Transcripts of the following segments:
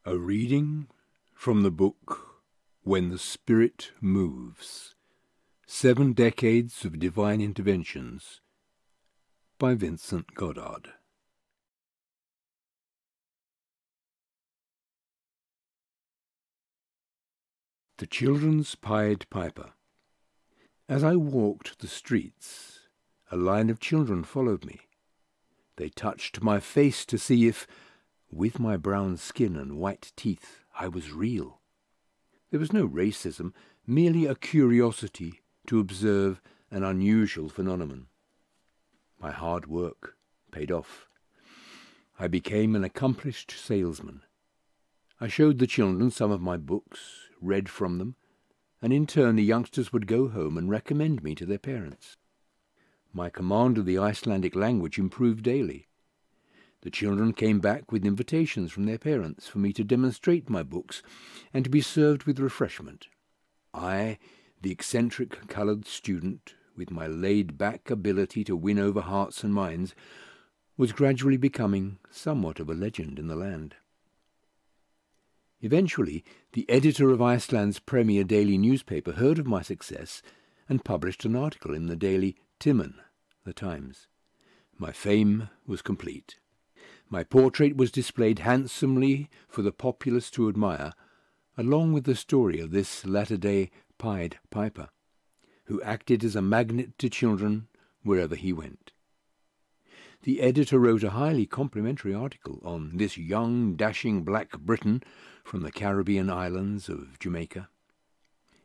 A reading from the book When the Spirit Moves, 7 Decades of Divine Interventions by Vincent Goddard. The Children's Pied Piper. As I walked the streets, a line of children followed me. They touched my face to see if, with my brown skin and white teeth, I was real. There was no racism, merely a curiosity to observe an unusual phenomenon. My hard work paid off. I became an accomplished salesman. I showed the children some of my books, read from them, and in turn the youngsters would go home and recommend me to their parents. My command of the Icelandic language improved daily. The children came back with invitations from their parents for me to demonstrate my books and to be served with refreshment. I, the eccentric coloured student, with my laid-back ability to win over hearts and minds, was gradually becoming somewhat of a legend in the land. Eventually, the editor of Iceland's premier daily newspaper heard of my success and published an article in the daily Timon, the Times. My fame was complete. My portrait was displayed handsomely for the populace to admire, along with the story of this latter-day Pied Piper, who acted as a magnet to children wherever he went. The editor wrote a highly complimentary article on this young, dashing black Briton from the Caribbean islands of Jamaica.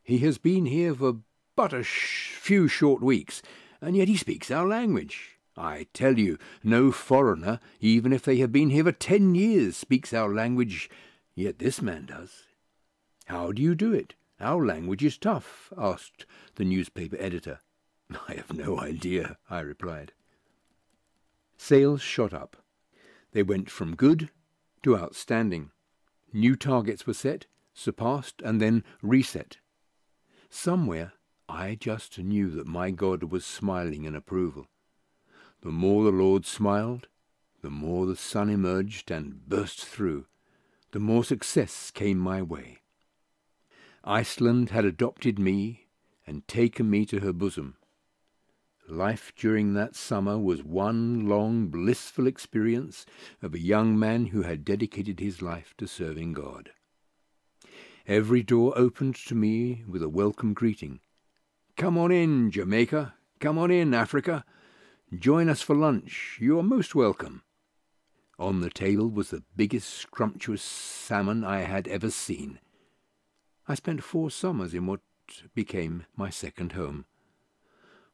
He has been here for but a few short weeks, and yet he speaks our language. I tell you, no foreigner, even if they have been here for 10 years, speaks our language, yet this man does. How do you do it? Our language is tough, asked the newspaper editor. I have no idea, I replied. Sales shot up. They went from good to outstanding. New targets were set, surpassed, and then reset. Somewhere, I just knew that my God was smiling in approval. The more the Lord smiled, the more the sun emerged and burst through, the more success came my way. Iceland had adopted me and taken me to her bosom. Life during that summer was one long, blissful experience of a young man who had dedicated his life to serving God. Every door opened to me with a welcome greeting. Come on in, Jamaica. Come on in, Africa. Join us for lunch. You are most welcome. On the table was the biggest scrumptious salmon I had ever seen. I spent 4 summers in what became my second home.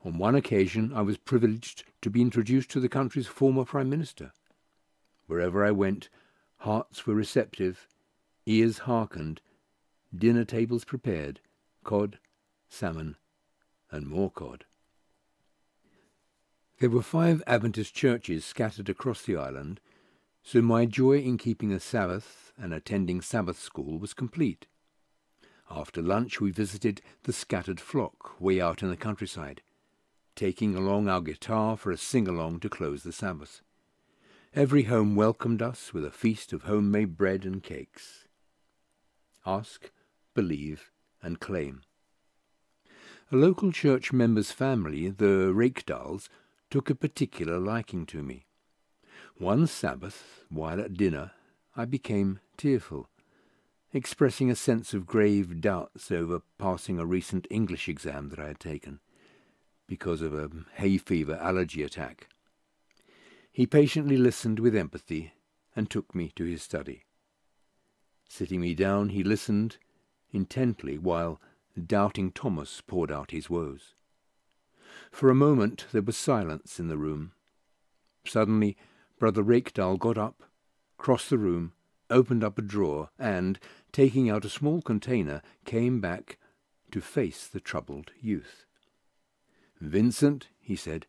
On one occasion I was privileged to be introduced to the country's former Prime Minister. Wherever I went, hearts were receptive, ears hearkened, dinner tables prepared, cod, salmon, and more cod. There were 5 Adventist churches scattered across the island, so my joy in keeping a Sabbath and attending Sabbath school was complete. After lunch we visited the scattered flock way out in the countryside, taking along our guitar for a sing-along to close the Sabbath. Every home welcomed us with a feast of homemade bread and cakes. Ask, believe, and claim. A local church member's family, the Rakedals, took a particular liking to me. One Sabbath, while at dinner, I became tearful, expressing a sense of grave doubts over passing a recent English exam that I had taken, because of a hay fever allergy attack. He patiently listened with empathy and took me to his study. Sitting me down, he listened intently while doubting Thomas poured out his woes. For a moment there was silence in the room. Suddenly Brother Rakedal got up, crossed the room, opened up a drawer, and, taking out a small container, came back to face the troubled youth. "Vincent," he said,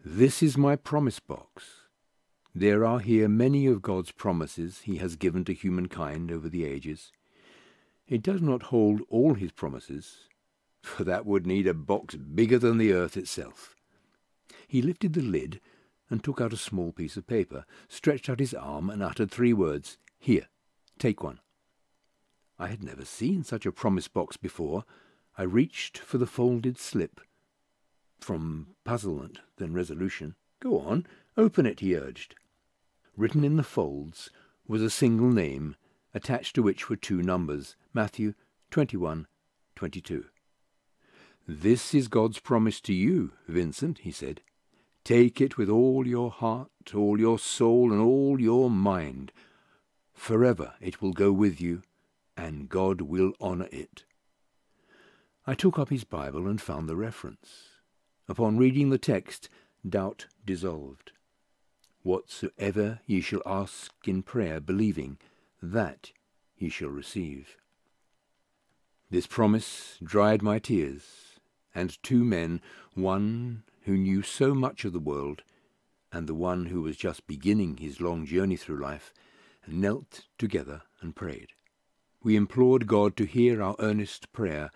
"this is my promise box. There are here many of God's promises he has given to humankind over the ages. It does not hold all his promises, for that would need a box bigger than the earth itself." He lifted the lid and took out a small piece of paper, stretched out his arm and uttered 3 words, "Here, take one." I had never seen such a promise box before. I reached for the folded slip. From puzzlement, then resolution. "Go on, open it," he urged. Written in the folds was a single name, attached to which were 2 numbers, Matthew 21:22. "This is God's promise to you, Vincent," he said. "Take it with all your heart, all your soul, and all your mind. Forever it will go with you, and God will honour it." I took up his Bible and found the reference. Upon reading the text, doubt dissolved. "Whatsoever ye shall ask in prayer, believing, that ye shall receive." This promise dried my tears, and 2 men, one who knew so much of the world, and the one who was just beginning his long journey through life, knelt together and prayed. We implored God to hear our earnest prayer,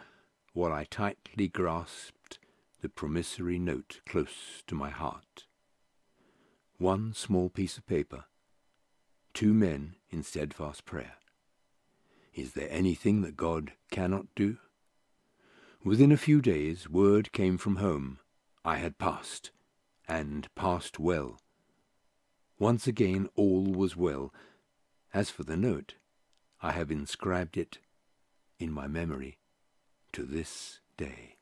while I tightly grasped the promissory note close to my heart. 1 small piece of paper, 2 men in steadfast prayer. Is there anything that God cannot do? Within a few days, word came from home. I had passed, and passed well. Once again all was well. As for the note, I have inscribed it in my memory to this day.